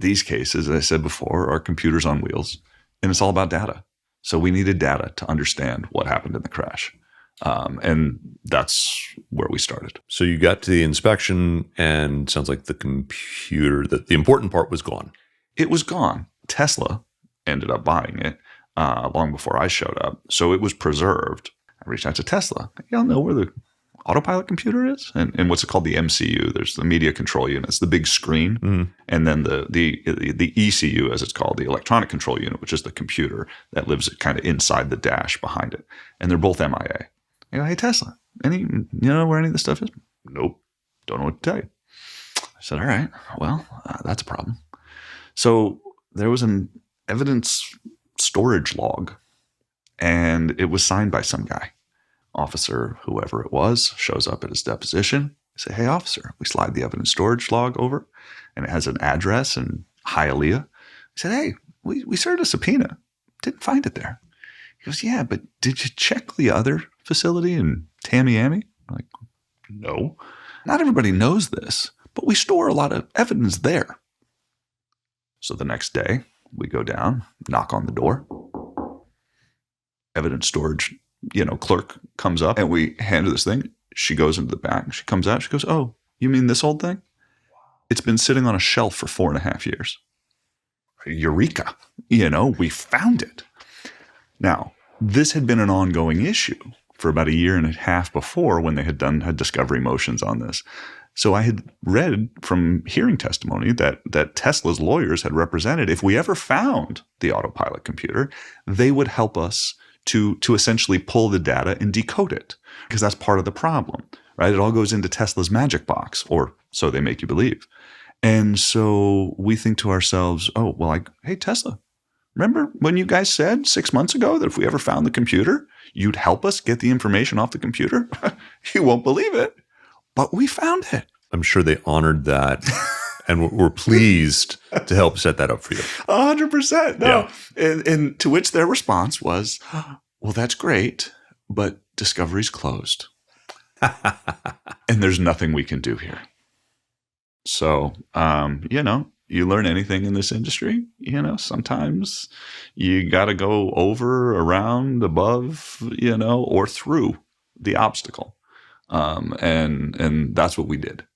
these cases, as I said before, are computers on wheels, and it's all about data. So we needed data to understand what happened in the crash. And that's where we started. So you got to the inspection, and sounds like the computer, the important part was gone. It was gone. Tesla ended up buying it long before I showed up. So it was preserved. I reached out to Tesla. Y'all know where the Autopilot computer is? And what's it called? The MCU. There's the media control unit. It's the big screen. And then the ECU, as it's called, the electronic control unit, which is the computer that lives kind of inside the dash behind it. And they're both MIA. I go, hey, Tesla, you know where any of this stuff is? Nope. Don't know what to tell you. I said, all right, well, that's a problem. So there was an evidence storage log, and it was signed by some guy. Officer, whoever it was, shows up at his deposition. I say, hey, officer, we slide the evidence storage log over, and it has an address in Hialeah. He said, hey, we served a subpoena. Didn't find it there. He goes, yeah, but did you check the other facility in Tamiami? I'm like, no. Not everybody knows this, but we store a lot of evidence there. So the next day, we go down, knock on the door. Evidence storage, clerk comes up, and we hand her this thing. She goes into the back. She comes out. She goes, oh, you mean this old thing? It's been sitting on a shelf for 4.5 years. Eureka. We found it. Now, this had been an ongoing issue for about 1.5 years before, when they had discovery motions on this. So I had read from hearing testimony that Tesla's lawyers had represented, if we ever found the Autopilot computer, they would help us to essentially pull the data and decode it, because that's part of the problem, right? It all goes into Tesla's magic box, or so they make you believe. And so we think to ourselves, oh, well, hey, Tesla, remember when you guys said 6 months ago that if we ever found the computer, you'd help us get the information off the computer? You won't believe it, but we found it. I'm sure they honored that and were pleased to help set that up for you. 100%. No. Yeah. And to which their response was, well, that's great, but discovery's closed. And there's nothing we can do here. So, you learn anything in this industry, sometimes you got to go over, around, above, or through the obstacle. And that's what we did.